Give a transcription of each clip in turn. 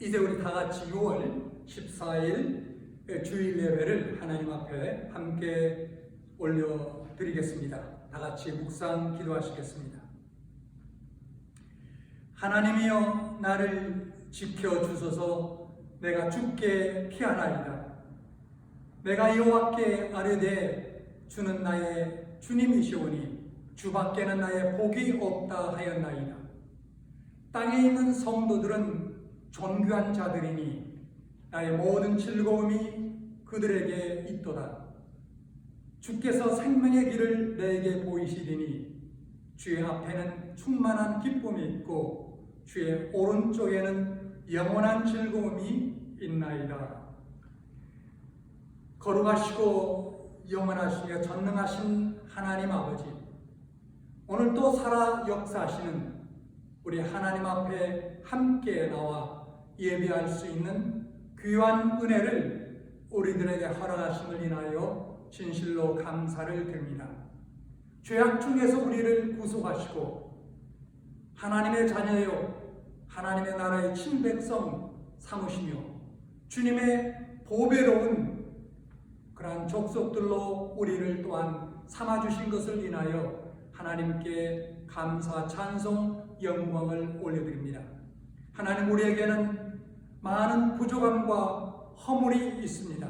이제 우리 다 같이 6월 14일 주일 예배를 하나님 앞에 함께 올려드리겠습니다. 다 같이 묵상 기도하시겠습니다. 하나님이여, 나를 지켜주소서. 내가 주께 피하나이다. 내가 여호와께 아뢰되 주는 나의 주님이시오니 주밖에는 나의 복이 없다 하였나이다. 땅에 있는 성도들은 존귀한 자들이니 나의 모든 즐거움이 그들에게 있도다. 주께서 생명의 길을 내게 보이시리니 주의 앞에는 충만한 기쁨이 있고 주의 오른쪽에는 영원한 즐거움이 있나이다. 거룩하시고 영원하시며 전능하신 하나님 아버지, 오늘 또 살아 역사하시는 우리 하나님 앞에 함께 나와 예배할 수 있는 귀한 은혜를 우리들에게 허락하심을 인하여 진실로 감사를 드립니다. 죄악 중에서 우리를 구속하시고 하나님의 자녀요, 하나님의 나라의 친백성 삼으시며 주님의 보배로운 그러한 족속들로 우리를 또한 삼아주신 것을 인하여 하나님께 감사, 찬송, 영광을 올려드립니다. 하나님, 우리에게는 많은 부족함과 허물이 있습니다.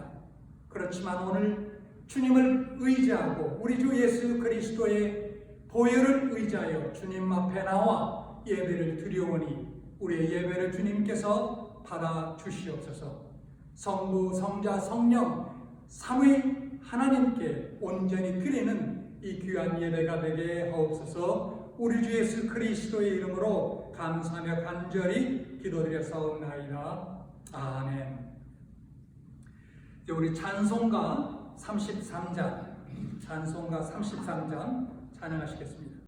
그렇지만 오늘 주님을 의지하고 우리 주 예수 그리스도의 보혈을 의지하여 주님 앞에 나와 예배를 드리오니 우리의 예배를 주님께서 받아 주시옵소서. 성부, 성자, 성령 삼위 하나님께 온전히 드리는 이 귀한 예배가 되게 하옵소서. 우리 주 예수 그리스도의 이름으로 감사하며 간절히 기도드렸사옵나이다. 아멘. 이제 우리 찬송가 33장 찬양하시겠습니다.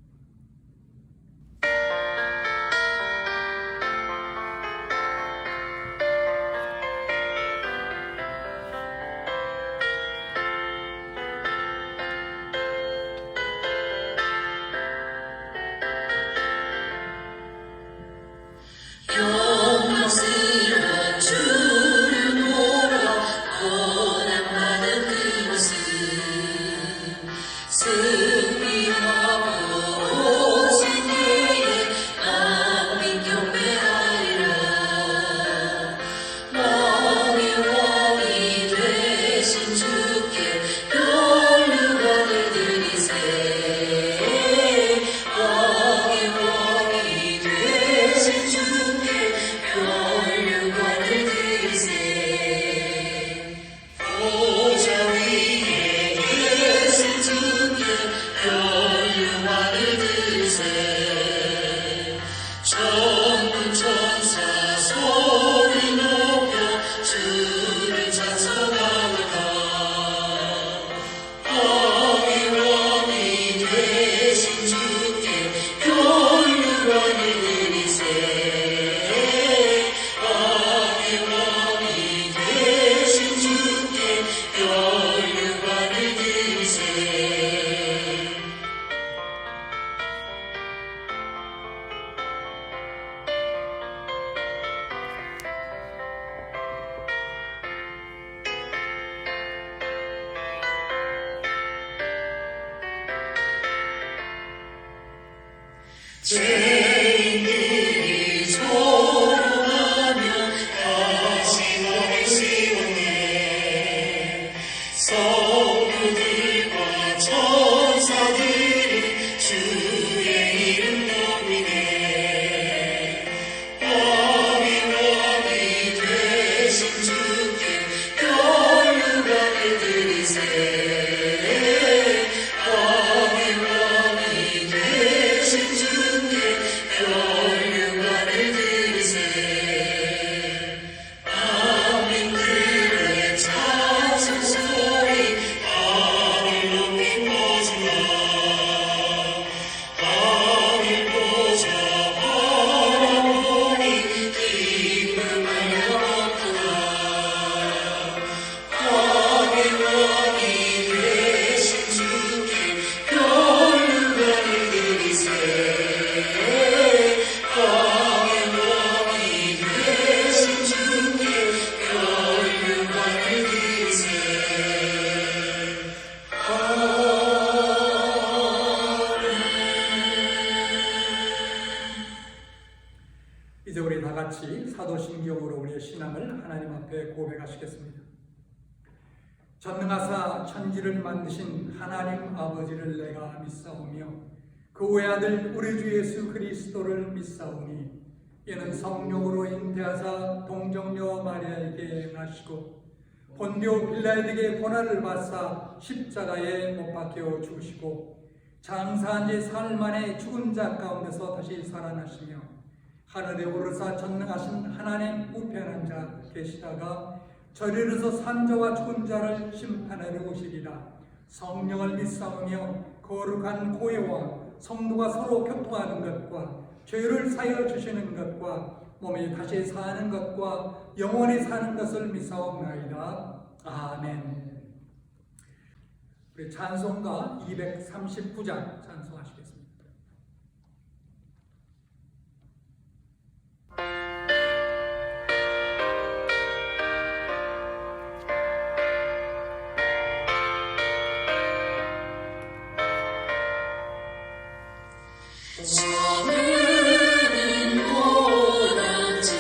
죄인들이 조롱하며 다시 말을 씌웠네. 성도들과 천사들이 주의 이름 높이네. 왕이 되신 주께 경륜을 드리세. 왕이 되신 주께 이제 우리 다 같이 사도신경으로 우리의 신앙을 하나님 앞에 고백하시겠습니다. 전능하사 천지를 만드신 하나님 아버지를 내가 믿사오며 그 외아들 우리 주 예수 그리스도를 믿사오니 이는 성령으로 잉태하사 동정녀 마리아에게 나시고 본디오 빌라에게 고난을 받사 십자가에 못 박혀 죽으시고 장사한 지 사흘 만에 죽은 자 가운데서 다시 살아나시며 하늘에 오르사 전능하신 하나님 우편에 앉아 계시다가 저리로서 산자와 죽은 자를 심판하러 오시리라. 성령을 믿사오며 거룩한 고요와 성도가 서로 교통하는 것과 죄를 사여 주시는 것과 몸이 다시 사는 것과 영원히 사는 것을 믿사옵나이다. 아멘. 우리 찬송가 239장 찬송하시겠습니다. 저물은 모란지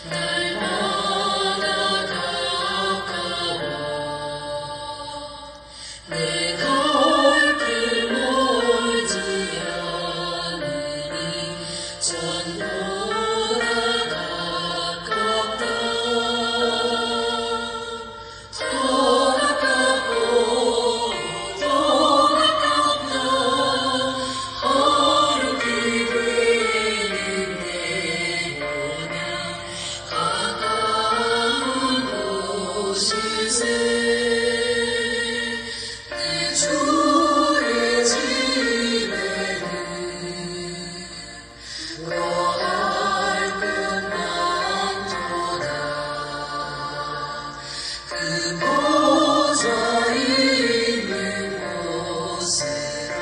날마다 가까워 내가 올 길 멀지 않으니 전보다 가깝다 더 가깝고 더 가깝다 어렵게 되는 내 모양 가까운 곳일세 내 주의 집에는 거할 것만 도다 그 보좌 있는 곳으로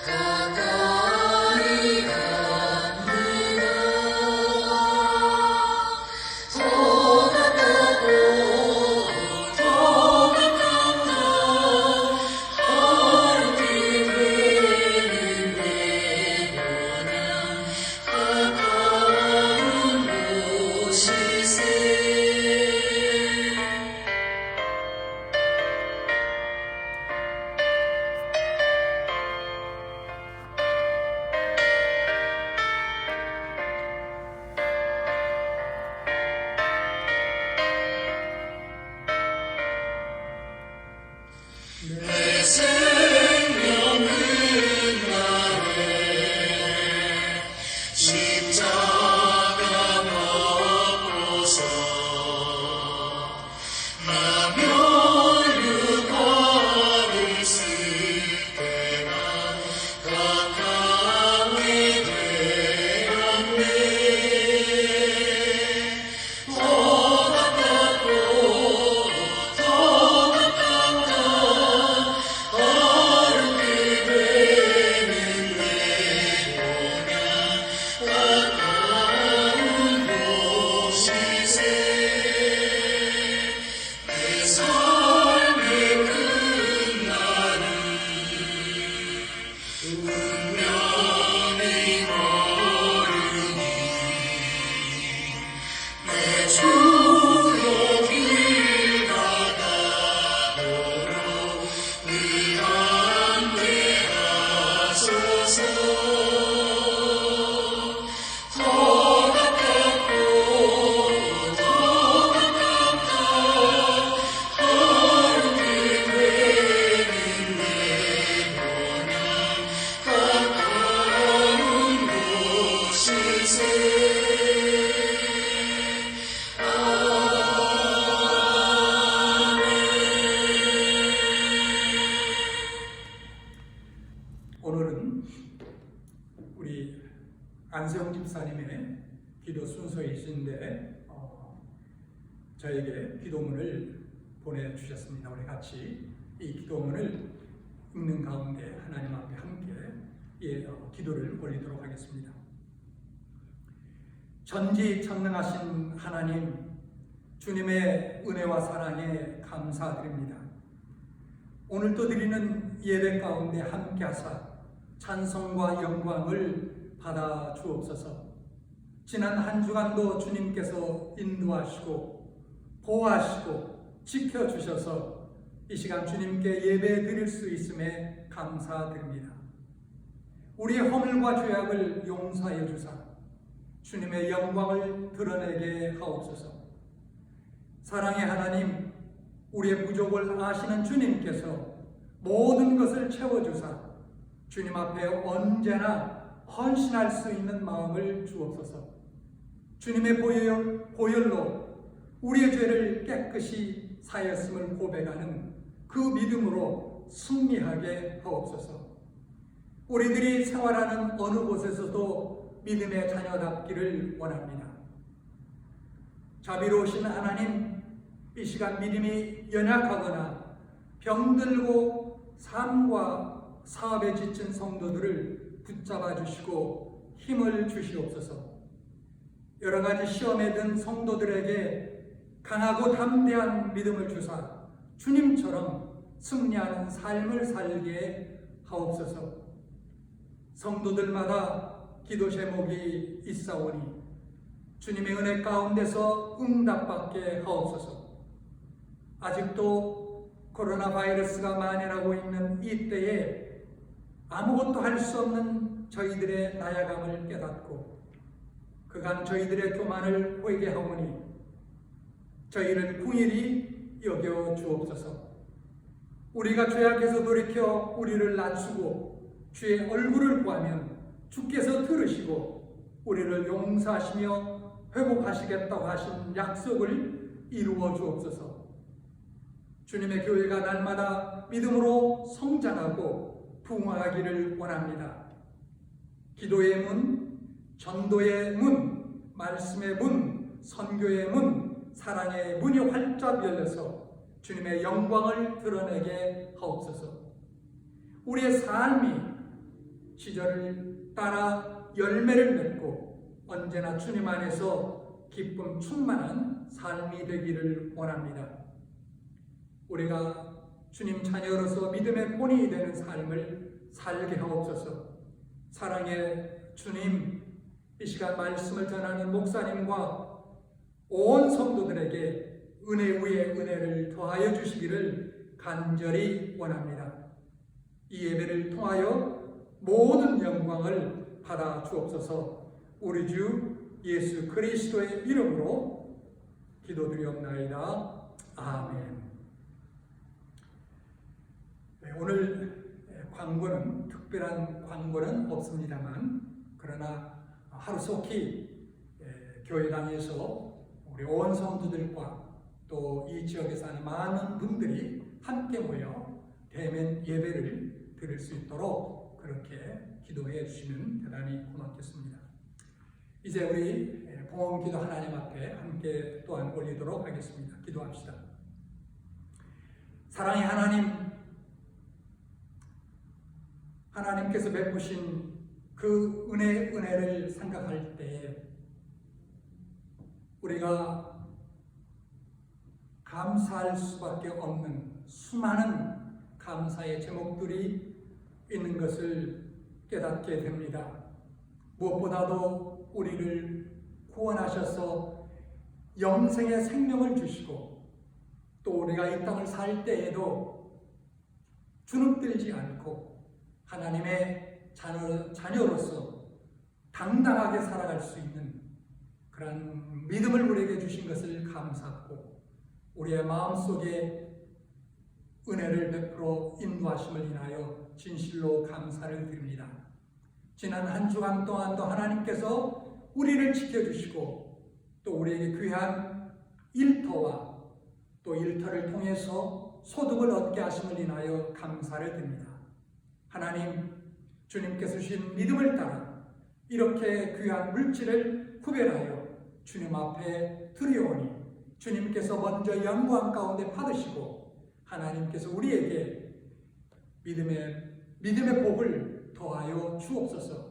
가까이 갑니다. 더 가깝고 더 가깝다 어렵게 되는 내 모양 가까운 곳일세 내 생명은 나를 십자가 먹고서 나면 육화를 쓸 때가 가까이 되었네 더 가깝고 더 가깝다 어렵게 되는 내 모양 가까운 곳일세 내 삶의 끝나는 운명이 모르니 내 주여 길 가다도록 함께 하소서 더 가깝고 더 가깝다 어렵게 되는 내 모양 가까운 곳일세 오늘은 우리 안세홍 집사님의 기도 순서이신데 저에게 기도문을 보내주셨습니다. 우리 같이 이 기도문을 읽는 가운데 하나님 앞에 함께 기도를 올리도록 하겠습니다. 전지전능하신 하나님, 주님의 은혜와 사랑에 감사드립니다. 오늘도 드리는 예배 가운데 함께하사 찬송과 영광을 받아 주옵소서. 지난 한 주간도 주님께서 인도하시고 보호하시고 지켜주셔서 이 시간 주님께 예배 드릴 수 있음에 감사드립니다. 우리의 허물과 죄악을 용서하여 주사 주님의 영광을 드러내게 하옵소서. 사랑의 하나님, 우리의 부족을 아시는 주님께서 모든 것을 채워주사 주님 앞에 언제나 헌신할 수 있는 마음을 주옵소서. 주님의 보혈로 우리의 죄를 깨끗이 사했음을 고백하는 그 믿음으로 승리하게 하옵소서. 우리들이 생활하는 어느 곳에서도 믿음의 자녀답기를 원합니다. 자비로우신 하나님, 이 시간 믿음이 연약하거나 병들고 삶과 사업에 지친 성도들을 붙잡아 주시고 힘을 주시옵소서. 여러 가지 시험에 든 성도들에게 강하고 담대한 믿음을 주사 주님처럼 승리하는 삶을 살게 하옵소서. 성도들마다 기도 제목이 있사오니 주님의 은혜 가운데서 응답받게 하옵소서. 아직도 코로나 바이러스가 만연하고 있는 이 때에 아무것도 할 수 없는 저희들의 나약함을 깨닫고 그간 저희들의 교만을 회개하오니 저희를 긍휼히 여겨 주옵소서. 우리가 죄악에서 돌이켜 우리를 낮추고 주의 얼굴을 구하면 주께서 들으시고 우리를 용서하시며 회복하시겠다고 하신 약속을 이루어 주옵소서. 주님의 교회가 날마다 믿음으로 성장하고 부흥하기를 원합니다. 기도의 문, 전도의 문, 말씀의 문, 선교의 문, 사랑의 문이 활짝 열려서 주님의 영광을 드러내게 하옵소서. 우리의 삶이 시절을 따라 열매를 맺고 언제나 주님 안에서 기쁨 충만한 삶이 되기를 원합니다. 우리가 주님 자녀로서 믿음의 본이 되는 삶을 살게 하옵소서. 사랑의 주님, 이 시간 말씀을 전하는 목사님과 온 성도들에게 은혜 위에 은혜를 더하여 주시기를 간절히 원합니다. 이 예배를 통하여 모든 영광을 받아 주옵소서. 우리 주 예수 그리스도의 이름으로 기도드리옵나이다. 아멘. 오늘 광고는 특별한 광고는 없습니다만 그러나 하루속히 교회당에서 우리 온 성도들과 또 이 지역에 사는 많은 분들이 함께 모여 대면 예배를 드릴 수 있도록 그렇게 기도해 주시면 대단히 고맙겠습니다. 이제 우리 봉헌기도 하나님 앞에 함께 또한 올리도록 하겠습니다. 기도합시다. 사랑의 하나님, 하나님께서 베푸신 그 은혜를 생각할 때에 우리가 감사할 수밖에 없는 수많은 감사의 제목들이 있는 것을 깨닫게 됩니다. 무엇보다도 우리를 구원하셔서 영생의 생명을 주시고 또 우리가 이 땅을 살 때에도 주눅들지 않고 하나님의 자녀로서 당당하게 살아갈 수 있는 그런 믿음을 우리에게 주신 것을 감사하고 우리의 마음속에 은혜를 베풀어 인도하심을 인하여 진실로 감사를 드립니다. 지난 한 주간 동안도 하나님께서 우리를 지켜주시고 또 우리에게 귀한 일터와 또 일터를 통해서 소득을 얻게 하심을 인하여 감사를 드립니다. 하나님, 주님께서 주신 믿음을 따라 이렇게 귀한 물질을 구별하여 주님 앞에 드리오니 주님께서 먼저 영광 가운데 받으시고 하나님께서 우리에게 믿음의 복을 더하여 주옵소서.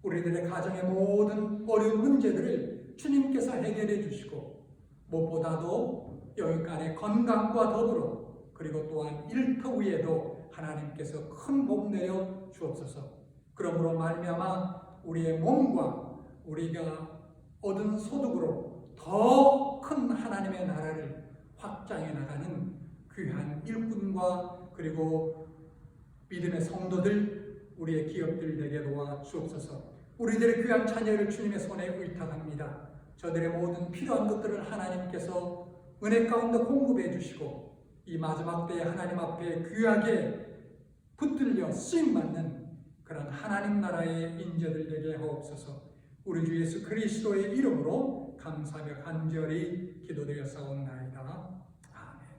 우리들의 가정의 모든 어려운 문제들을 주님께서 해결해 주시고 무엇보다도 여기까지 건강과 더불어 그리고 또한 일터 위에도 하나님께서 큰 복 내어 주옵소서. 그러므로 말미암아 우리의 몸과 우리가 얻은 소득으로 더 큰 하나님의 나라를 확장해 나가는 귀한 일꾼과 그리고 믿음의 성도들, 우리의 기업들 되게 도와 주옵소서. 우리들의 귀한 자녀를 주님의 손에 의탁합니다. 저들의 모든 필요한 것들을 하나님께서 은혜 가운데 공급해 주시고 이 마지막 때에 하나님 앞에 귀하게 붙들려 쓰임받는 그런 하나님 나라의 인재들 되게 하옵소서. 우리 주 예수 그리스도의 이름으로 감사하며 간절히 기도드렸사옵나이다. 아멘.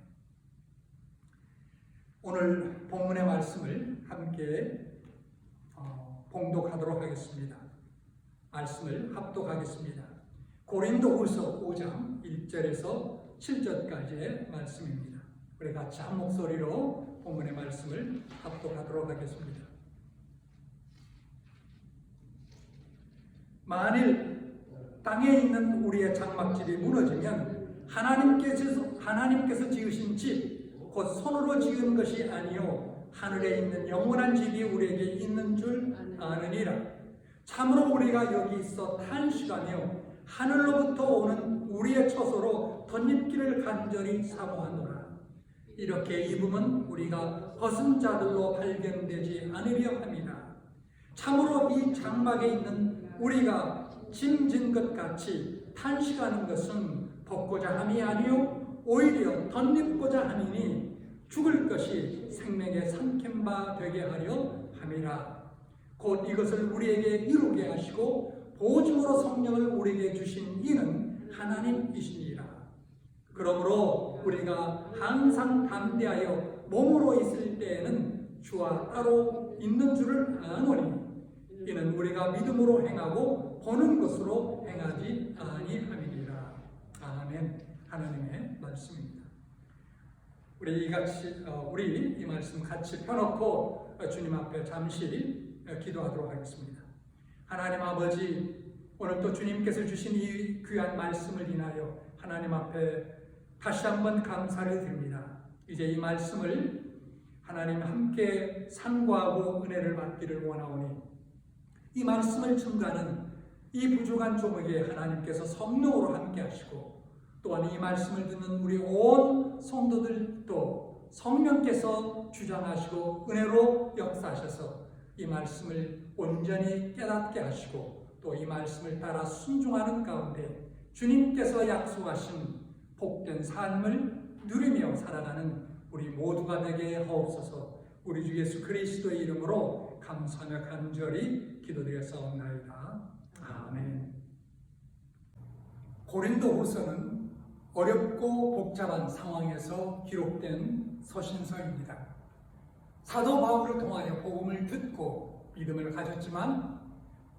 오늘 본문의 말씀을 함께 봉독하도록 하겠습니다. 말씀을 합독하겠습니다. 고린도후서 5장 1절에서 7절까지의 말씀입니다. 우리 같이 한 목소리로 본문의 말씀을 합독하도록 하겠습니다. 만일 땅에 있는 우리의 장막집이 무너지면 하나님께서 지으신 집, 곧 손으로 지은 것이 아니요 하늘에 있는 영원한 집이 우리에게 있는 줄 아느니라. 참으로 우리가 여기 있어 탄식하며 하늘로부터 오는 우리의 처소로 덧입기를 간절히 사모하노라. 이렇게 입으면 우리가 벗은 자들로 발견되지 않으려 합니다. 참으로 이 장막에 있는 우리가 짐진 것 같이 탄식하는 것은 벗고자 함이 아니요 오히려 덧입고자 함이니 죽을 것이 생명의 삼킨 바 되게 하려 함이라. 곧 이것을 우리에게 이루게 하시고 보증으로 성령을 우리에게 주신 이는 하나님이시니라. 그러므로 우리가 항상 담대하여 몸으로 있을 때에는 주와 따로 있는 줄을 아노니 이는 우리가 믿음으로 행하고 보는 것으로 행하지 아니함이니라. 아멘. 하나님의 말씀입니다. 우리 이 말씀 같이 펴놓고 주님 앞에 잠시 기도하도록 하겠습니다. 하나님 아버지, 오늘 또 주님께서 주신 이 귀한 말씀을 인하여 하나님 앞에 다시 한번 감사를 드립니다. 이제 이 말씀을 하나님 함께 상고하고 은혜를 받기를 원하오니 이 말씀을 증가하는 이 부족한 종에게 하나님께서 성령으로 함께 하시고 또한 이 말씀을 듣는 우리 온 성도들도 성령께서 주장하시고 은혜로 역사하셔서 이 말씀을 온전히 깨닫게 하시고 또 이 말씀을 따라 순종하는 가운데 주님께서 약속하신 복된 삶을 누리며 살아가는 우리 모두가 되게 하옵소서. 우리 주 예수 그리스도의 이름으로 감사하며 간절히 기도드렸사옵나이다. 아멘. 고린도후서는 어렵고 복잡한 상황에서 기록된 서신서입니다. 사도 바울을 통하여 복음을 듣고 믿음을 가졌지만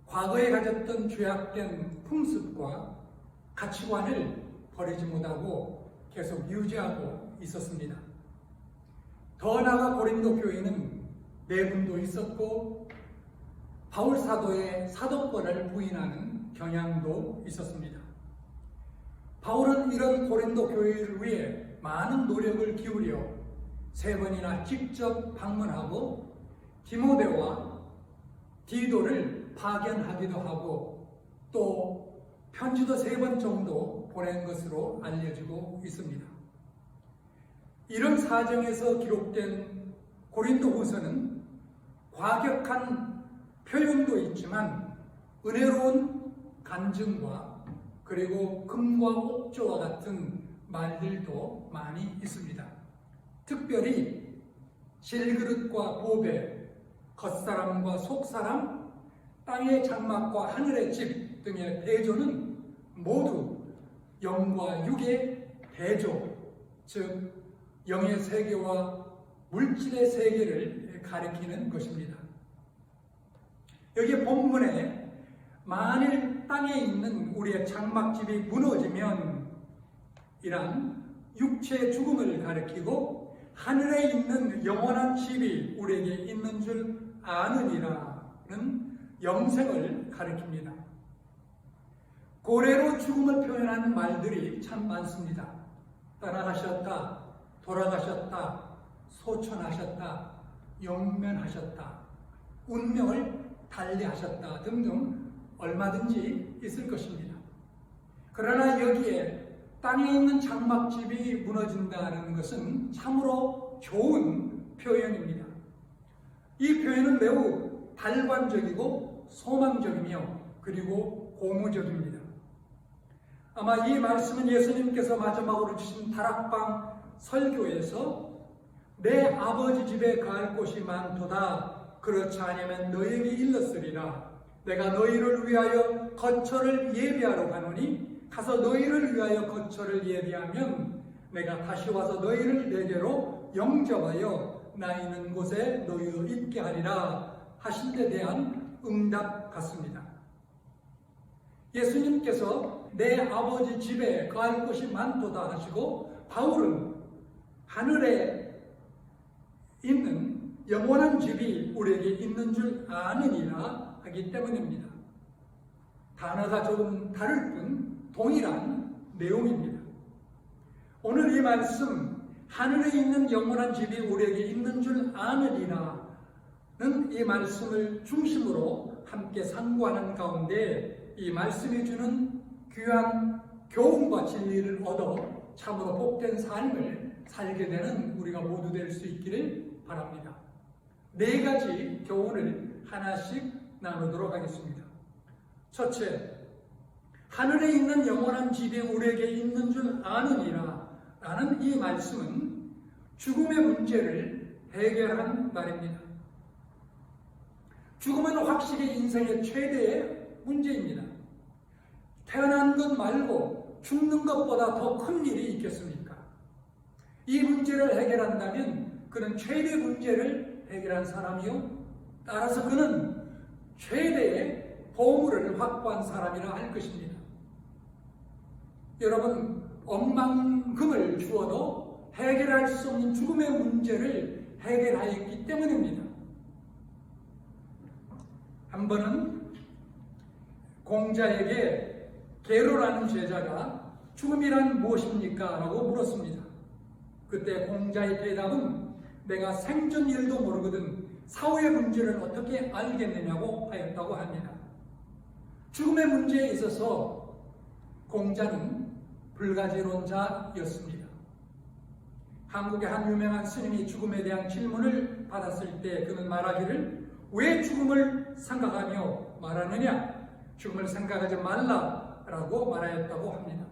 과거에 가졌던 죄악된 풍습과 가치관을 버리지 못하고 계속 유지하고 있었습니다. 더 나아가 고린도 교회는 내분도 있었고 바울 사도의 사도권을 부인하는 경향도 있었습니다. 바울은 이런 고린도 교회를 위해 많은 노력을 기울여 3번이나 직접 방문하고 디모데와 디도를 파견하기도 하고 또 편지도 3번 정도 보낸 것으로 알려지고 있습니다. 이런 사정에서 기록된 고린도후서는 과격한 표현도 있지만 은혜로운 간증과 그리고 금과 옥조와 같은 말들도 많이 있습니다. 특별히 질그릇과 보배, 겉사람과 속사람, 땅의 장막과 하늘의 집 등의 대조는 모두 영과 육의 대조, 즉 영의 세계와 물질의 세계를 가리키는 것입니다. 여기 본문에 만일 땅에 있는 우리의 장막집이 무너지면 이란 육체의 죽음을 가리키고 하늘에 있는 영원한 집이 우리에게 있는 줄 아느니라는 영생을 가리킵니다. 고래로 죽음을 표현하는 말들이 참 많습니다. 떠나가셨다, 돌아가셨다, 소천하셨다, 영면하셨다, 운명을 달리하셨다 등등 얼마든지 있을 것입니다. 그러나 여기에 땅에 있는 장막집이 무너진다는 것은 참으로 좋은 표현입니다. 이 표현은 매우 달관적이고 소망적이며 그리고 고무적입니다. 아마 이 말씀은 예수님께서 마지막으로 주신 다락방 설교에서 내 아버지 집에 갈 곳이 많도다. 그렇지 않으면 너에게 일렀으리라. 내가 너희를 위하여 거처를 예비하러 가노니 가서 너희를 위하여 거처를 예비하면 내가 다시 와서 너희를 내게로 영접하여 나 있는 곳에 너희도 있게 하리라 하신 데 대한 응답 같습니다. 예수님께서 내 아버지 집에 갈 곳이 많도다 하시고 바울은 하늘에 있는 영원한 집이 우리에게 있는 줄 아느니라 하기 때문입니다. 단어가 조금 다를 뿐 동일한 내용입니다. 오늘 이 말씀 하늘에 있는 영원한 집이 우리에게 있는 줄 아느니라는 이 말씀을 중심으로 함께 상고하는 가운데 이 말씀이 주는 귀한 교훈과 진리를 얻어 참으로 복된 삶을 살게 되는 우리가 모두 될 수 있기를 바랍니다. 네 가지 교훈을 하나씩 나누도록 하겠습니다. 첫째, 하늘에 있는 영원한 집이 우리에게 있는 줄 아느니라 라는 이 말씀은 죽음의 문제를 해결한 말입니다. 죽음은 확실히 인생의 최대의 문제입니다. 태어난 것 말고 죽는 것보다 더 큰 일이 있겠습니까? 이 문제를 해결한다면 그는 최대 문제를 해결한 사람이요. 따라서 그는 최대의 보물을 확보한 사람이라 할 것입니다. 여러분, 억만금을 주어도 해결할 수 없는 죽음의 문제를 해결하였기 때문입니다. 한 번은 공자에게 게로라는 제자가 죽음이란 무엇입니까? 라고 물었습니다. 그때 공자의 대답은 내가 생전 일도 모르거든 사후의 문제를 어떻게 알겠느냐고 하였다고 합니다. 죽음의 문제에 있어서 공자는 불가지론자였습니다. 한국의 한 유명한 스님이 죽음에 대한 질문을 받았을 때 그는 말하기를 왜 죽음을 생각하며 말하느냐? 죽음을 생각하지 말라라고 말하였다고 합니다.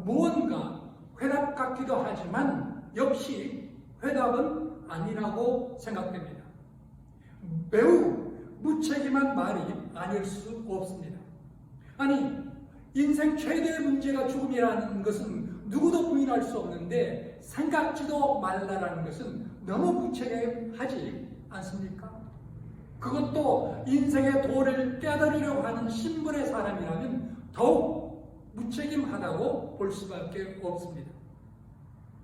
무언가 회답 같기도 하지만 역시 회답은 아니라고 생각됩니다. 매우 무책임한 말이 아닐 수 없습니다. 아니, 인생 최대의 문제가 죽음이라는 것은 누구도 부인할 수 없는데 생각지도 말라라는 것은 너무 무책임하지 않습니까? 그것도 인생의 도를 깨달으려고 하는 신분의 사람이라면 더욱 무책임하다고 볼 수밖에 없습니다.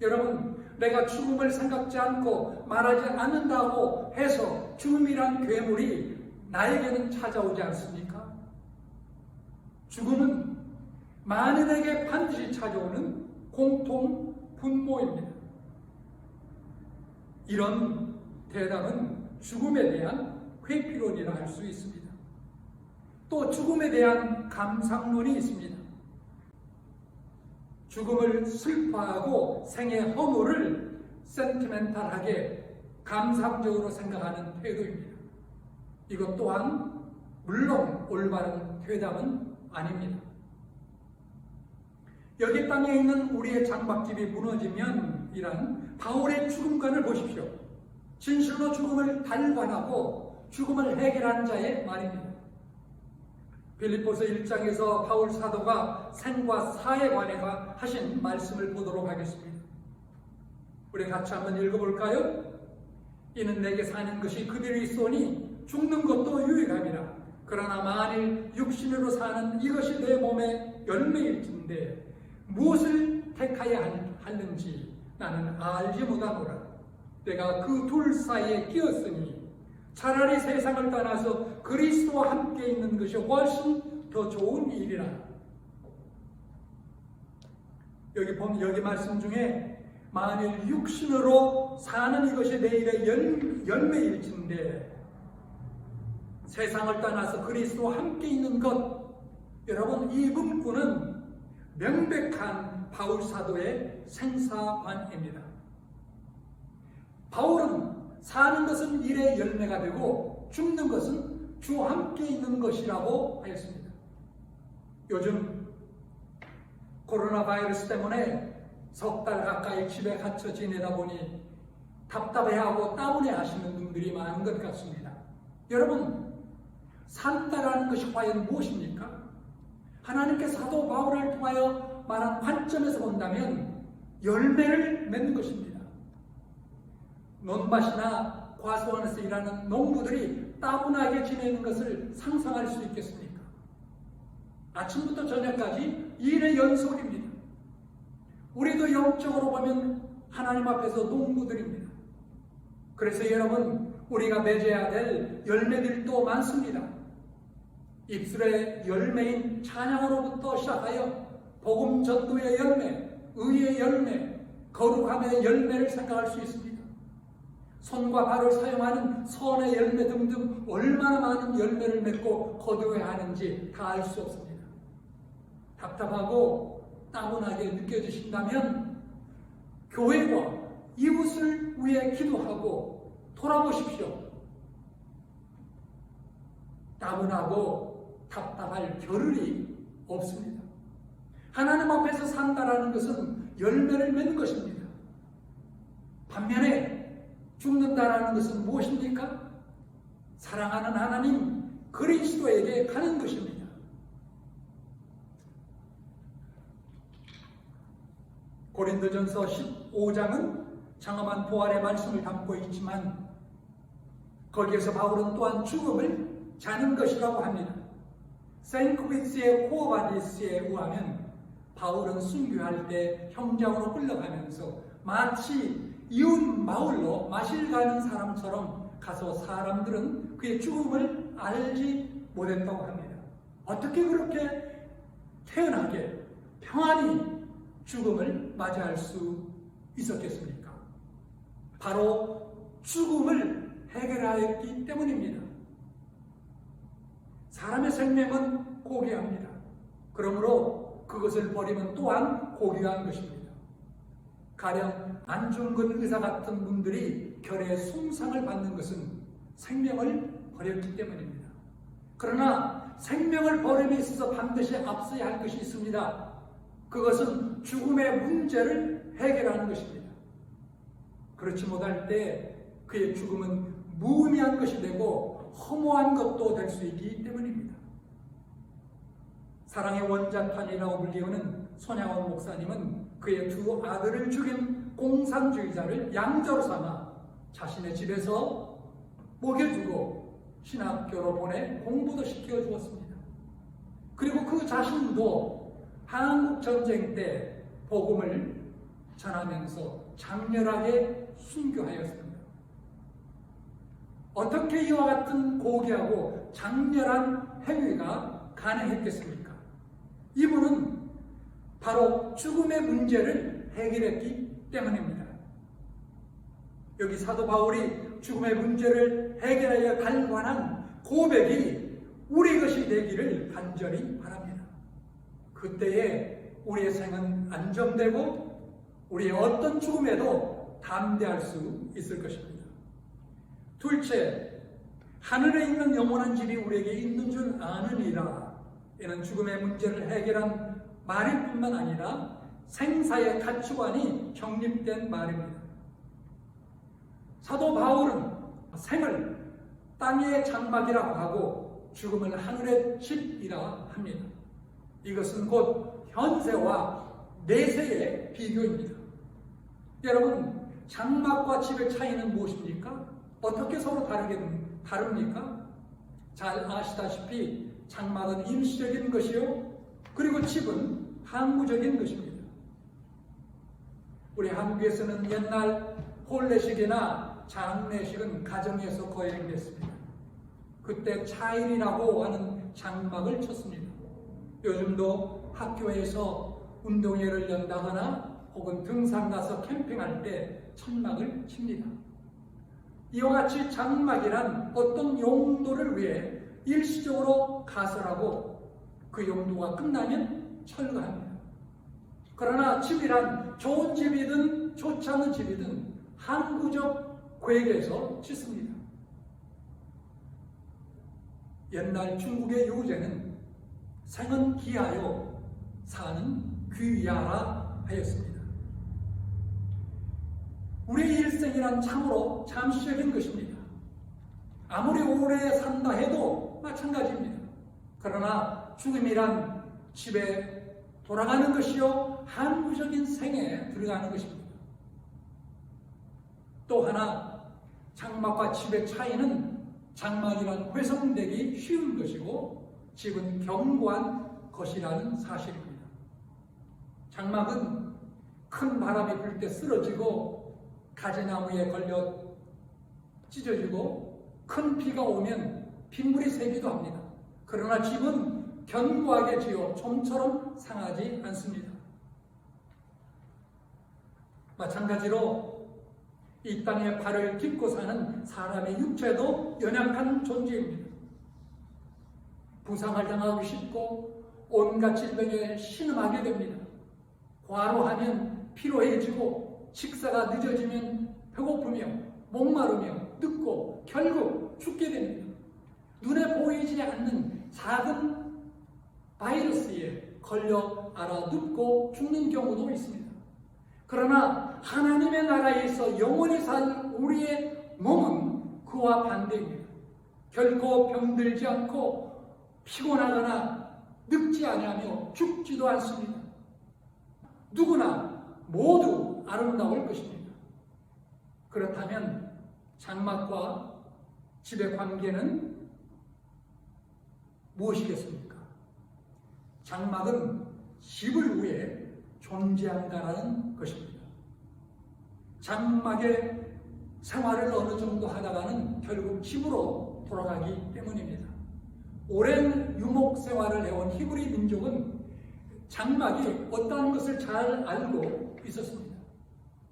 여러분, 내가 죽음을 생각지 않고 말하지 않는다고 해서 죽음이란 괴물이 나에게는 찾아오지 않습니까? 죽음은 만인에게 반드시 찾아오는 공통 분모입니다. 이런 대답은 죽음에 대한 회피론이라 할 수 있습니다. 또 죽음에 대한 감상론이 있습니다. 죽음을 슬퍼하고 생의 허물을 센티멘탈하게 감상적으로 생각하는 태도입니다. 이것 또한 물론 올바른 회답은 아닙니다. 여기 땅에 있는 우리의 장막집이 무너지면 이란 바울의 죽음관을 보십시오. 진실로 죽음을 달관하고 죽음을 해결한 자의 말입니다. 빌립보서 1장에서 바울 사도가 생과 사에 관해 하신 말씀을 보도록 하겠습니다. 우리 같이 한번 읽어볼까요? 이는 내게 사는 것이 그들이 있으니 죽는 것도 유익함이라. 그러나 만일 육신으로 사는 이것이 내 몸의 열매일진데 무엇을 택하여 하는지 나는 알지 못하노라. 내가 그 둘 사이에 끼었으니 차라리 세상을 떠나서 그리스도와 함께 있는 것이 훨씬 더 좋은 일이라. 여기 말씀 중에 만일 육신으로 사는 이것이 내일의 열매일진데 세상을 떠나서 그리스도와 함께 있는 것, 여러분 이 문구는 명백한 바울 사도의 생사관입니다. 바울은 사는 것은 일의 열매가 되고 죽는 것은 주와 함께 있는 것이라고 하였습니다. 요즘 코로나 바이러스 때문에 석 달 가까이 집에 갇혀 지내다 보니 답답해하고 따분해 하시는 분들이 많은 것 같습니다. 여러분, 산다라는 것이 과연 무엇입니까? 하나님께 사도 바울을 통하여 말한 관점에서 본다면 열매를 맺는 것입니다. 논밭이나 과수원에서 일하는 농부들이 따분하게 지내는 것을 상상할 수 있겠습니까? 아침부터 저녁까지 일의 연속입니다. 우리도 영적으로 보면 하나님 앞에서 농부들입니다. 그래서 여러분, 우리가 맺어야 될 열매들도 많습니다. 입술의 열매인 찬양으로부터 시작하여 복음 전도의 열매, 의의 열매, 거룩함의 열매를 생각할 수 있습니다. 손과 발을 사용하는 선의 열매 등등 얼마나 많은 열매를 맺고 거두어야 하는지 다 알 수 없습니다. 답답하고 따분하게 느껴지신다면 교회와 이웃을 위해 기도하고 돌아보십시오. 따분하고 답답할 겨를이 없습니다. 하나님 앞에서 산다라는 것은 열매를 맺는 것입니다. 반면에 죽는다라는 것은 무엇입니까? 사랑하는 하나님 그리스도에게 가는 것입니다. 고린도전서 15장은 장엄한 부활의 말씀을 담고 있지만 거기에서 바울은 또한 죽음을 자는 것이라고 합니다. 생크비스의 코어바디스에 의하면 바울은 순교할 때 형장으로 끌려가면서 마치 이웃 마을로 마실 가는 사람처럼 가서 사람들은 그의 죽음을 알지 못했다고 합니다. 어떻게 그렇게 태연하게 평안히 죽음을 맞이할 수 있었겠습니까? 바로 죽음을 해결하였기 때문입니다. 사람의 생명은 고귀합니다. 그러므로 그것을 버리면 또한 고귀한 것입니다. 가령 안중근 의사 같은 분들이 결의 숭상을 받는 것은 생명을 버렸기 때문입니다. 그러나 생명을 버림에 있어서 반드시 앞서야 할 것이 있습니다. 그것은 죽음의 문제를 해결하는 것입니다. 그렇지 못할 때 그의 죽음은 무의미한 것이 되고 허무한 것도 될 수 있기 때문입니다. 사랑의 원자판이라고 불리우는 손양원 목사님은 그의 두 아들을 죽인 공산주의자를 양자로 삼아 자신의 집에서 먹여주고 신학교로 보내 공부도 시켜주었습니다. 그리고 그 자신도 한국전쟁 때 복음을 전하면서 장렬하게 순교하였습니다. 어떻게 이와 같은 고귀하고 장렬한 행위가 가능했겠습니까? 이분은 바로 죽음의 문제를 해결했기 때문입니다. 여기 사도 바울이 죽음의 문제를 해결하여 갈 관한 고백이 우리 것이 되기를 간절히 바랍니다. 그때에 우리의 생은 안정되고 우리의 어떤 죽음에도 담대할 수 있을 것입니다. 둘째, 하늘에 있는 영원한 집이 우리에게 있는 줄 아느니라. 이는 죽음의 문제를 해결한 말일 뿐만 아니라 생사의 가치관이 정립된 말입니다. 사도 바울은 생을 땅의 장막이라고 하고 죽음을 하늘의 집이라 합니다. 이것은 곧 현세와 내세의 비교입니다. 여러분, 장막과 집의 차이는 무엇입니까? 어떻게 서로 다릅니까? 잘 아시다시피 장막은 임시적인 것이요, 그리고 집은 항구적인 것입니다. 우리 한국에서는 옛날 혼례식이나 장례식은 가정에서 거행됐습니다. 그때 차일이라고 하는 장막을 쳤습니다. 요즘도 학교에서 운동회를 연다거나 혹은 등산 가서 캠핑할 때 천막을 칩니다. 이와 같이 장막이란 어떤 용도를 위해 일시적으로 가설하고 그 용도가 끝나면 철거합니다. 그러나 집이란 좋은 집이든 좋지 않은 집이든 항구적 계획에서 짓습니다. 옛날 중국의 요제는 생은 기하여 사는 귀하라 하였습니다. 우리의 일생이란 참으로 잠시적인 것입니다. 아무리 오래 산다 해도 마찬가지입니다. 그러나 죽음이란 집에 돌아가는 것이요 항구적인 생에 들어가는 것입니다. 또 하나 장막과 집의 차이는 장막이란 회성되기 쉬운 것이고 집은 견고한 것이라는 사실입니다. 장막은 큰 바람이 불 때 쓰러지고 가지나무에 걸려 찢어지고 큰 비가 오면 빗물이 새기도 합니다. 그러나 집은 견고하게 지어 좀처럼 상하지 않습니다. 마찬가지로 이 땅에 발을 딛고 사는 사람의 육체도 연약한 존재입니다. 부상을 당하기 쉽고 온갖 질병에 신음하게 됩니다. 과로하면 피로해지고 식사가 늦어지면 배고프며 목마르며 늙고 결국 죽게 됩니다. 눈에 보이지 않는 작은 바이러스에 걸려 앓아 눕고 죽는 경우도 있습니다. 그러나 하나님의 나라에서 영원히 살 우리의 몸은 그와 반대입니다. 결코 병들지 않고 피곤하거나 늙지 아니하며 죽지도 않습니다. 누구나 모두 아름다울 것입니다. 그렇다면 장막과 집의 관계는 무엇이겠습니까? 장막은 집을 위해 존재한다는 것입니다. 장막의 생활을 어느 정도 하다가는 결국 집으로 돌아가기 때문입니다. 오랜 유목 생활을 해온 히브리 민족은 장막이 어떠한 것을 잘 알고 있었습니다.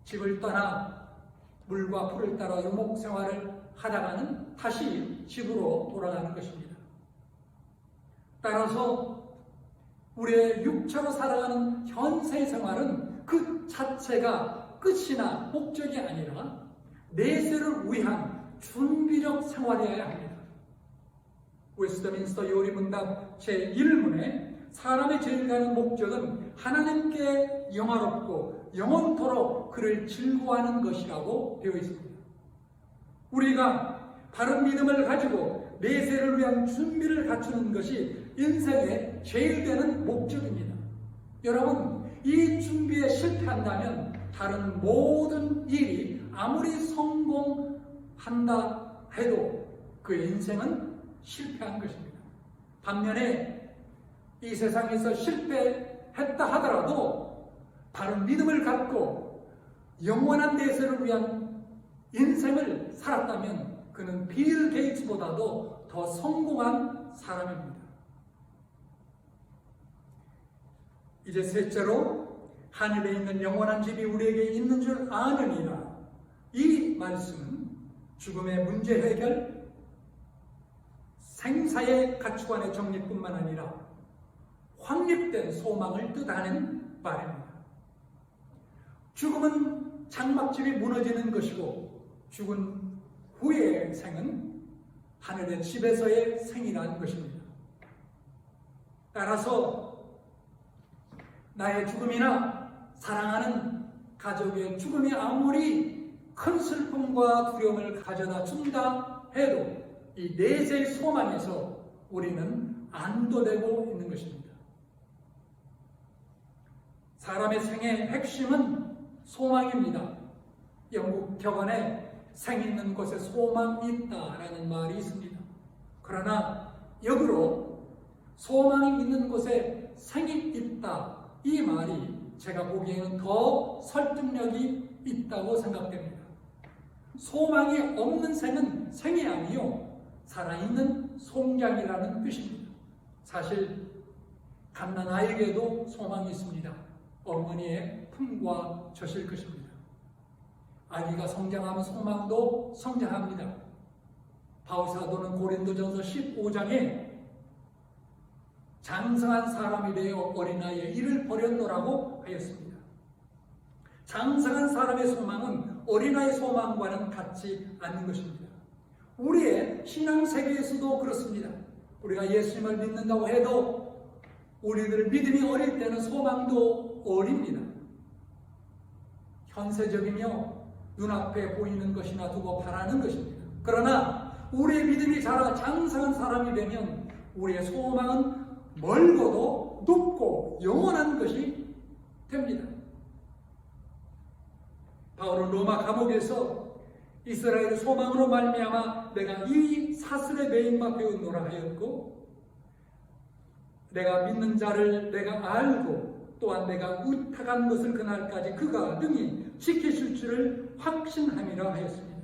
집을 떠나 물과 풀을 따라 유목 생활을 하다가는 다시 집으로 돌아가는 것입니다. 따라서 우리의 육체로 살아가는 현세 생활은 그 자체가 끝이나 목적이 아니라 내세를 위한 준비력 생활이어야 합니다. 웨스트민스터 요리문답 제1문에 사람의 제일 가는 목적은 하나님께 영화롭고 영원토록 그를 즐거워하는 것이라고 되어 있습니다. 우리가 바른 믿음을 가지고 내세를 위한 준비를 갖추는 것이 인생의 제일 되는 목적입니다. 여러분, 이 준비에 실패한다면 다른 모든 일이 아무리 성공한다 해도 그 인생은 실패한 것입니다. 반면에 이 세상에서 실패했다 하더라도 바른 믿음을 갖고 영원한 내세를 위한 인생을 살았다면 그는 빌 게이츠보다도 더 성공한 사람입니다. 이제 셋째로 하늘에 있는 영원한 집이 우리에게 있는 줄 아느니라. 이 말씀은 죽음의 문제 해결, 생사의 가치관의 정립뿐만 아니라 확립된 소망을 뜻하는 말입니다. 죽음은 장막집이 무너지는 것이고 죽은 후의 생은 하늘의 집에서의 생이라는 것입니다. 따라서 나의 죽음이나 사랑하는 가족의 죽음이 아무리 큰 슬픔과 두려움을 가져다 준다 해도 이 내세의 소망에서 우리는 안도되고 있는 것입니다. 사람의 생의 핵심은 소망입니다. 영국 격언에 생 있는 곳에 소망이 있다라는 말이 있습니다. 그러나 역으로 소망이 있는 곳에 생이 있다, 이 말이 제가 보기에는 더 설득력이 있다고 생각됩니다. 소망이 없는 생은 생이 아니요 살아있는 송장이라는 뜻입니다. 사실 갓난아이에게도 소망이 있습니다. 어머니의 품과 젖일 것입니다. 아기가 성장하면 소망도 성장합니다. 바울사도는 고린도전서 15장에 장성한 사람이 되어 어린아이의 일을 버렸노라고 하였습니다. 장성한 사람의 소망은 어린아이의 소망과는 같지 않는 것입니다. 우리의 신앙 세계에서도 그렇습니다. 우리가 예수님을 믿는다고 해도 우리들 믿음이 어릴 때는 소망도 어립니다. 현세적이며 눈앞에 보이는 것이나 두고 바라는 것입니다. 그러나 우리의 믿음이 자라 장성한 사람이 되면 우리의 소망은 멀고도 높고 영원한 것이 됩니다. 바울은 로마 감옥에서 이스라엘의 소망으로 말미암아 내가 이 사슬에 매임마 배웠노라 하였고, 내가 믿는 자를 내가 알고 또한 내가 의탁한 것을 그날까지 그가 능히 지키실 줄을 확신함이라 하였습니다.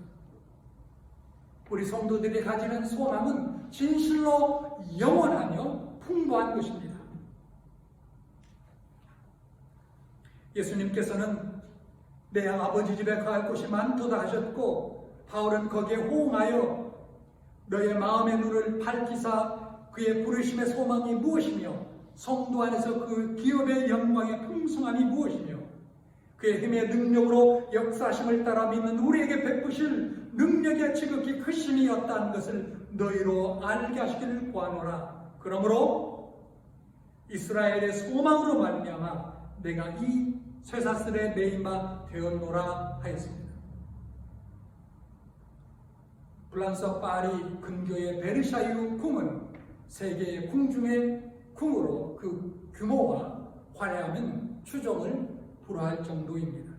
우리 성도들이 가지는 소망은 진실로 영원하며 풍부한 것입니다. 예수님께서는 내 아버지 집에 갈 곳이 많도다 하셨고, 바울은 거기에 호응하여 너의 마음의 눈을 밝히사 그의 부르심의 소망이 무엇이며 성도 안에서 그 기업의 영광의 풍성함이 무엇이며 그의 힘의 능력으로 역사심을 따라 믿는 우리에게 베푸실 능력의 지극히 크심이었다는 것을 너희로 알게 하시기를 구하노라. 그러므로 이스라엘의 소망으로 말미암아 내가 이 쇠사슬에 매임마 되었노라 하였습니다. 프랑스 파리 근교의 베르샤유 궁은 세계의 궁 중에 궁으로 그 규모와 화려함은 추정을 불허할 정도입니다.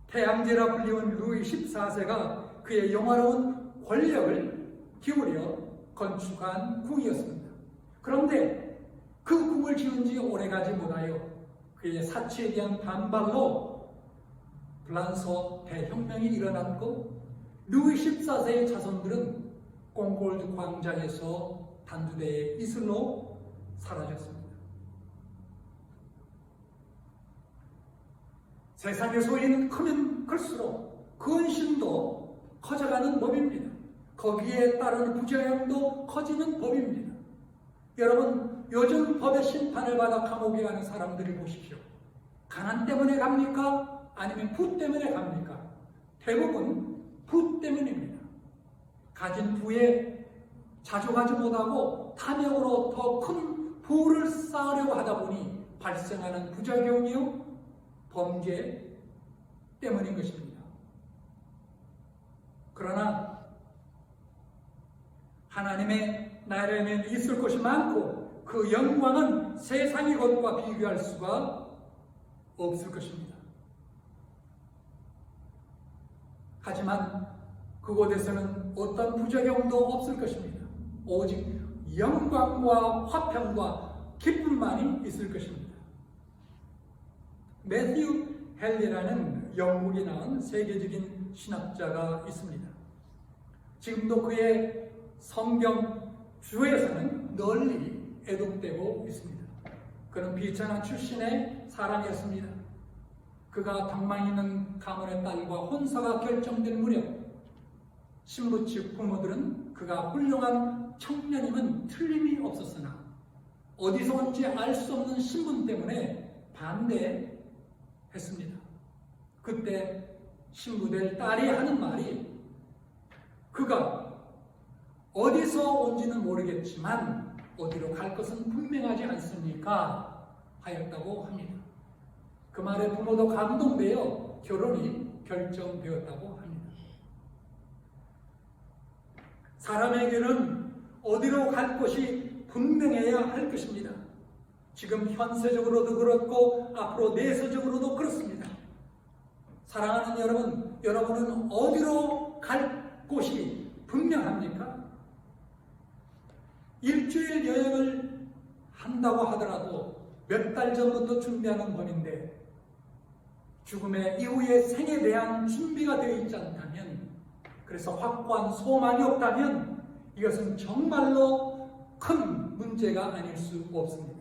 태양제라 불리운 루이 14세가 그의 영화로운 권력을 기울여 건축한 궁이었습니다. 그런데 그 궁을 지은 지 오래가지 못하여 그의 사치에 대한 반발로 프랑스 대혁명이 일어났고, 루이 14세의 자손들은 콩골드 광장에서 단두대의 이슬로 사라졌습니다. 세상의 소리는 크면 클수록 근심도 커져가는 법입니다. 거기에 따른 부작용도 커지는 법입니다. 여러분, 요즘 법의 심판을 받아 감옥에 가는 사람들을 보십시오. 가난 때문에 갑니까? 아니면 부 때문에 갑니까? 대부분 부 때문입니다. 가진 부에 자족하지 못하고 탐욕으로 더 큰 부를 쌓으려고 하다 보니 발생하는 부작용이요, 범죄 때문인 것입니다. 그러나 하나님의 나라에는 있을 것이 많고 그 영광은 세상의 것과 비교할 수가 없을 것입니다. 하지만 그곳에서는 어떤 부작용도 없을 것입니다. 오직 영광과 화평과 기쁨만이 있을 것입니다. 매튜 헨리라는 영국이 낳은 세계적인 신학자가 있습니다. 지금도 그의 성경 주에서는 널리 애독되고 있습니다. 그는 비천한 출신의 사람이었습니다. 그가 방망이 있는 가문의 딸과 혼사가 결정된 무렵 신부 측 부모들은 그가 훌륭한 청년임은 틀림이 없었으나 어디서 온지 알 수 없는 신분 때문에 반대했습니다. 그때 신부될 딸이 하는 말이 그가 어디서 온지는 모르겠지만 어디로 갈 것은 분명하지 않습니까? 하였다고 합니다. 그 말에 부모도 감동되어 결혼이 결정되었다고 합니다. 사람에게는 어디로 갈 곳이 분명해야 할 것입니다. 지금 현세적으로도 그렇고 앞으로 내세적으로도 그렇습니다. 사랑하는 여러분, 여러분은 어디로 갈 곳이 분명합니까? 일주일 여행을 한다고 하더라도 몇 달 전부터 준비하는 법인데 죽음의 이후의 생에 대한 준비가 되어 있지 않다면, 그래서 확고한 소망이 없다면 이것은 정말로 큰 문제가 아닐 수 없습니다.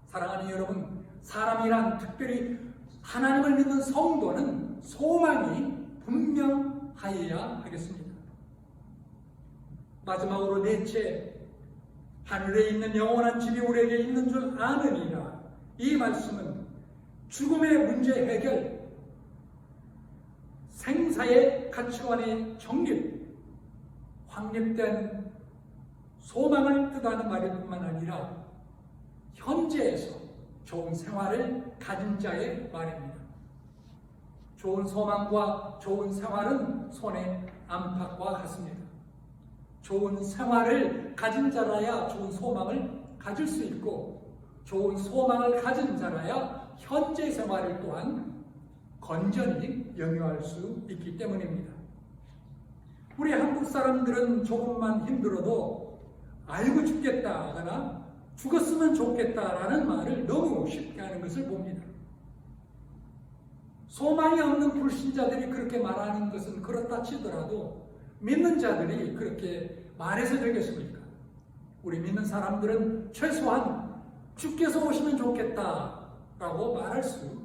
사랑하는 여러분, 사람이란 특별히 하나님을 믿는 성도는 소망이 분명하여야 하겠습니다. 마지막으로 넷째, 하늘에 있는 영원한 집이 우리에게 있는 줄 아느니라. 이 말씀은 죽음의 문제 해결, 생사의 가치관의 정립, 확립된 소망을 뜻하는 말일 뿐만 아니라 현재에서 좋은 생활을 가진 자의 말입니다. 좋은 소망과 좋은 생활은 손의 안팎과 같습니다. 좋은 생활을 가진 자라야 좋은 소망을 가질 수 있고, 좋은 소망을 가진 자라야 현재 생활을 또한 건전히 영위할 수 있기 때문입니다. 우리 한국 사람들은 조금만 힘들어도 아이고 죽겠다 하거나 죽었으면 좋겠다라는 말을 너무 쉽게 하는 것을 봅니다. 소망이 없는 불신자들이 그렇게 말하는 것은 그렇다 치더라도 믿는 자들이 그렇게 말해서 되겠습니까? 우리 믿는 사람들은 최소한 주께서 오시면 좋겠다라고 말할 수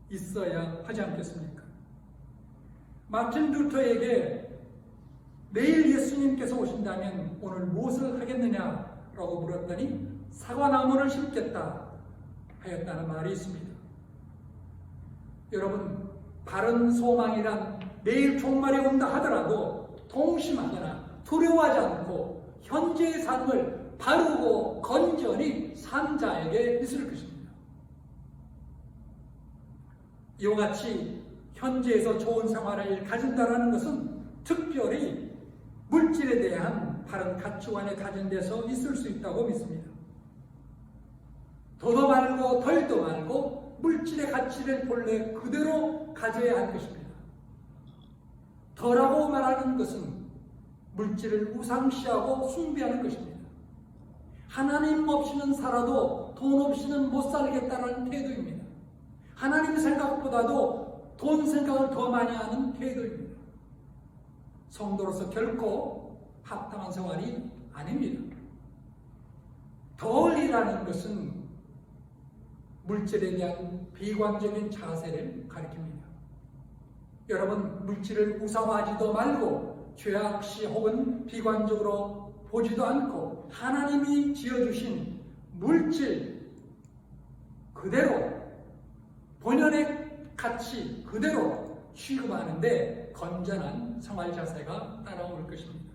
있어야 하지 않겠습니까? 마틴 루터에게 내일 예수님께서 오신다면 오늘 무엇을 하겠느냐라고 물었더니 사과나무를 심겠다 하였다는 말이 있습니다. 여러분, 바른 소망이란 내일 종말이 온다 하더라도 동심하거나 두려워하지 않고 현재의 삶을 바르고 건전히 산 자에게 있을 것입니다. 이와 같이 현재에서 좋은 생활을 가진다는 것은 특별히 물질에 대한 바른 가치관에 가진 데서 있을 수 있다고 믿습니다. 더도 말고 덜도 말고 물질의 가치를 본래 그대로 가져야 할 것입니다. 덜하고 말하는 것은 물질을 우상시하고 숭배하는 것입니다. 하나님 없이는 살아도 돈 없이는 못 살겠다는 태도입니다. 하나님 생각보다도 돈 생각을 더 많이 하는 태도입니다. 성도로서 결코 합당한 생활이 아닙니다. 덜이라는 것은 물질에 대한 비관적인 자세를 가리킵니다. 여러분, 물질을 우상화하지도 말고 죄악시 혹은 비관적으로 보지도 않고 하나님이 지어주신 물질 그대로 본연의 가치 그대로 취급하는데 건전한 생활 자세가 따라올 것입니다.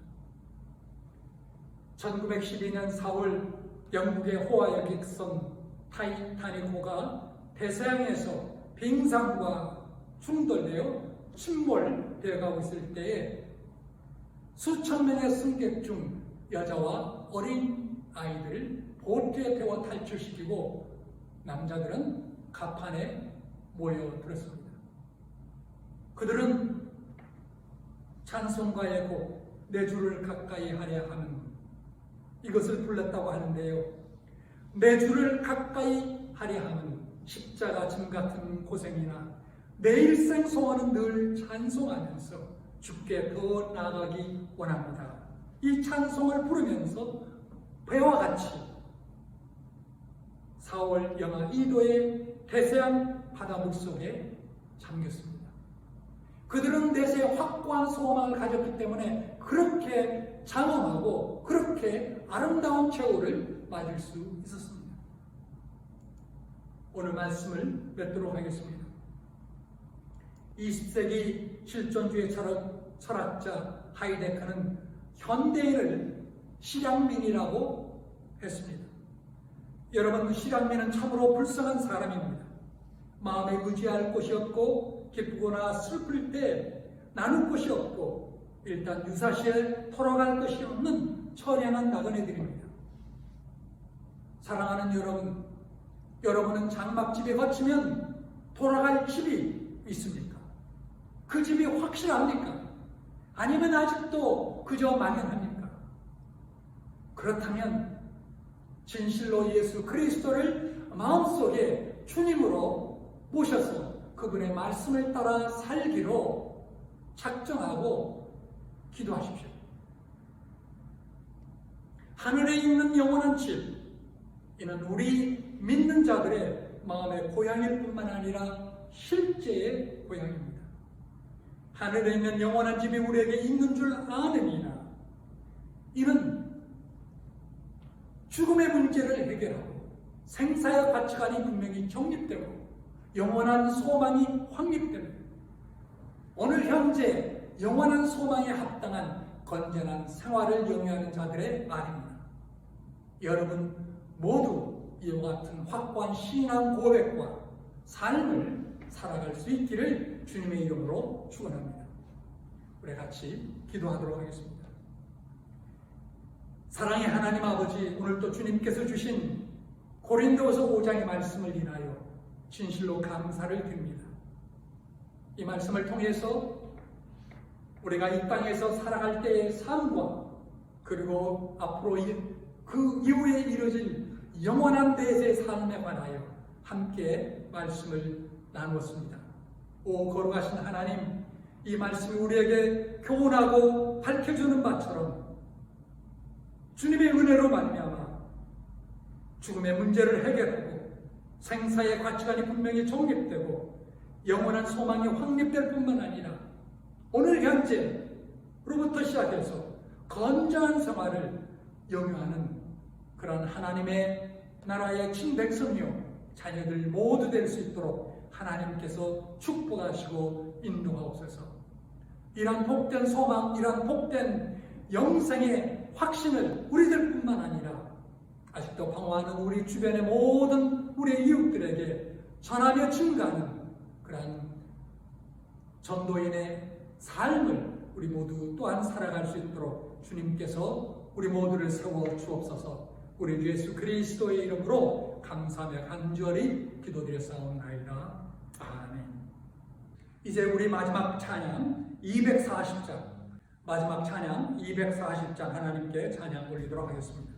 1912년 4월 영국의 호화여객선 타이타닉호가 대서양에서 빙산과 충돌되어 침몰되어 가고 있을 때에 수천 명의 승객 중 여자와 어린 아이들을 보트에 태워 탈출시키고 남자들은 갑판에 모여들었습니다. 그들은 찬송가의 곡 내 주를 가까이 하려 하는 이것을 불렀다고 하는데요. 내 주를 가까이 하려 하는 십자가 짐 같은 고생이나 내 일생 소원은 늘 찬송하면서 주께 더 나아가기 원합니다. 이 찬송을 부르면서 배와 같이 4월 영하 2도의 대서양 바다 물속에 잠겼습니다. 그들은 내세에 확고한 소망을 가졌기 때문에 그렇게 장엄하고 그렇게 아름다운 최후를 맞을 수 있었습니다. 오늘 말씀을 맺도록 하겠습니다. 20세기 실존주의 철학자 하이데커는 현대인을 실향민이라고 했습니다. 여러분, 실향민은 참으로 불쌍한 사람입니다. 마음에 의지할 곳이 없고 기쁘거나 슬플 때 나눌 곳이 없고 일단 유사시에 돌아갈 것이 없는 처량한 나그네들입니다. 사랑하는 여러분, 여러분은 장막집에 거치면 돌아갈 집이 있습니까? 그 집이 확실합니까? 아니면 아직도 그저 막연합니까? 그렇다면 진실로 예수 그리스도를 마음속에 주님으로 모셔서 그분의 말씀을 따라 살기로 작정하고 기도하십시오. 하늘에 있는 영원한 집, 이는 우리 믿는 자들의 마음의 고향일 뿐만 아니라 실제의 고향입니다. 하늘에 있는 영원한 집이 우리에게 있는 줄 아느니라. 이는 죽음의 문제를 해결하고 생사의 가치관이 분명히 정립되고 영원한 소망이 확립됩니다. 오늘 현재 영원한 소망에 합당한 건전한 생활을 영위하는 자들의 말입니다. 여러분 모두 이와 같은 확고한 신앙 고백과 삶을 살아갈 수 있기를 주님의 이름으로 축원합니다. 우리 같이 기도하도록 하겠습니다. 사랑의 하나님 아버지, 오늘도 주님께서 주신 고린도서 5장의 말씀을 인하여 진실로 감사를 드립니다. 이 말씀을 통해서 우리가 이 땅에서 살아갈 때의 삶과 그리고 앞으로 그 이후에 이루어질 영원한 대세의 삶에 관하여 함께 말씀을 나누었습니다. 오 거룩하신 하나님, 이 말씀이 우리에게 교훈하고 밝혀주는 바처럼 주님의 은혜로 말미암아 죽음의 문제를 해결하고 생사의 가치관이 분명히 정립되고 영원한 소망이 확립될 뿐만 아니라 오늘 현재로부터 시작해서 건전한 생활을 영위하는 그런 하나님의 나라의 친백성이요 자녀들 모두 될 수 있도록 하나님께서 축복하시고 인도하옵소서. 이러한 복된 소망, 이러한 복된 영생의 확신을 우리들뿐만 아니라 아직도 방황하는 우리 주변의 모든 우리의 이웃들에게 전하며 증가하는 그러한 전도인의 삶을 우리 모두 또한 살아갈 수 있도록 주님께서 우리 모두를 세워 주옵소서. 우리 주 예수 그리스도의 이름으로 감사하며 간절히 기도드렸사옵나이다. 아멘. 이제 우리 마지막 찬양 240장, 마지막 찬양 240장 하나님께 찬양 올리도록 하겠습니다.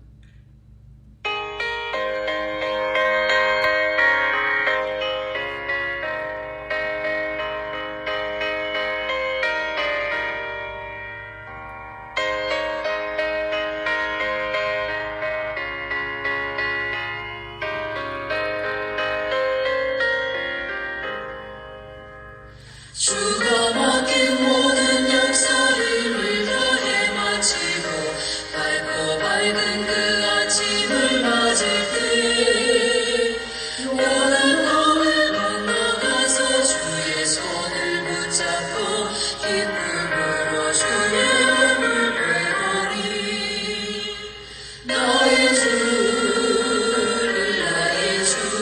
주가 맡긴 모든 역사를 다해 마치고 밝고 밝은 그 아침을 맞을 때 영원한 밤을 건너가서 주의 손을 붙잡고 기쁨으로 주의 이름을 외우리. 나의 주를 나의 주를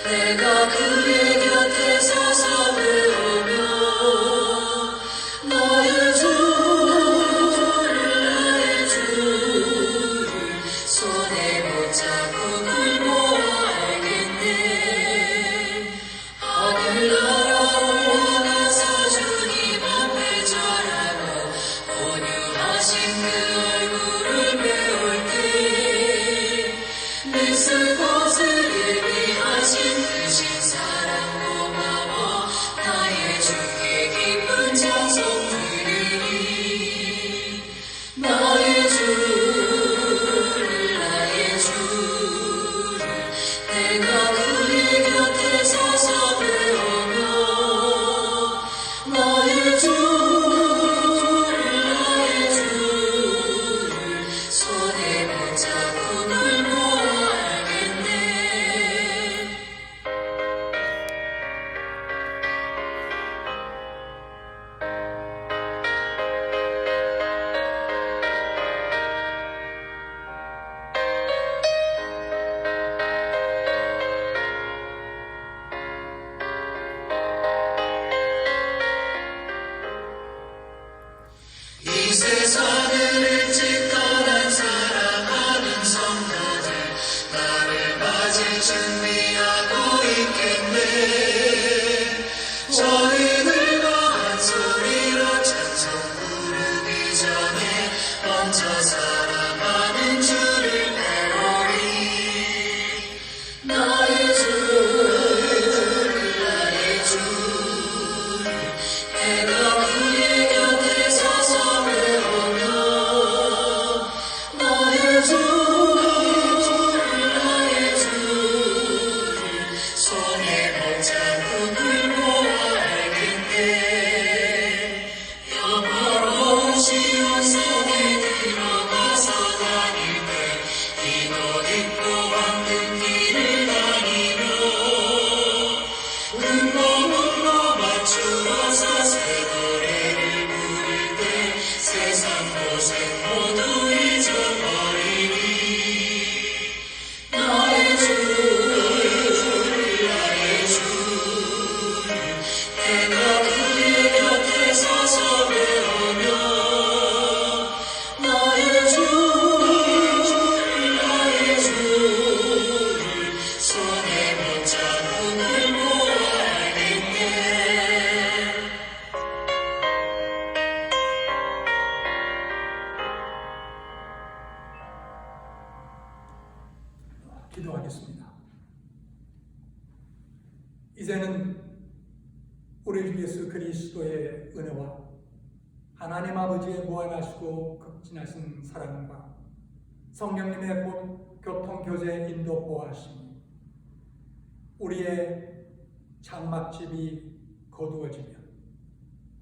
내가 그의 곁에 서서 배우며 나의 주를 손에 붙잡고 끌고 알겠네. 하늘나라 올라가서 주님 앞에 절하고 온유하신 그 얼굴을 배울 때 있을 것을 예비하신 그 신사랑 고마워 나의 주께 기쁜 찬송 드리리. 나의 주를 내가 그의 곁에 서서 배우며 나의 주를 손에 붙잡고 끌고 알겠네. 기도하겠습니다. 이제는 우리 주 예수 그리스도의 은혜와 하나님 아버지의 무한하시고 극진하신 사랑과 성령님의 교통교제 인도 보호하심이 우리의 장막집이 거두어지며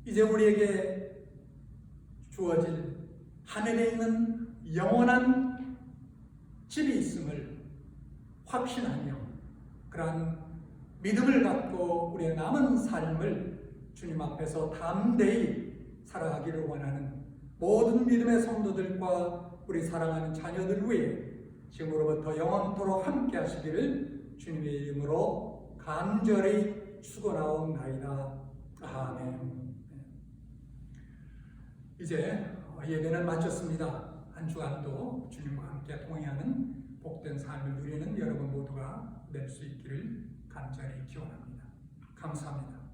이제 우리에게 주어질 하늘에 있는 영원한 집이 있음을 확신하며 그러한 믿음을 갖고 우리의 남은 삶을 주님 앞에서 담대히 살아가기를 원하는 모든 믿음의 성도들과 우리 사랑하는 자녀들 위해 지금으로부터 영원토록 함께 하시기를 주님의 이름으로 간절히 축원하옵나이다. 아멘. 이제 예배는 마쳤습니다. 한 주간도 주님과 함께 동행하는 복된 삶을 누리는 여러분 모두가 될 수 있기를 간절히 기원합니다. 감사합니다.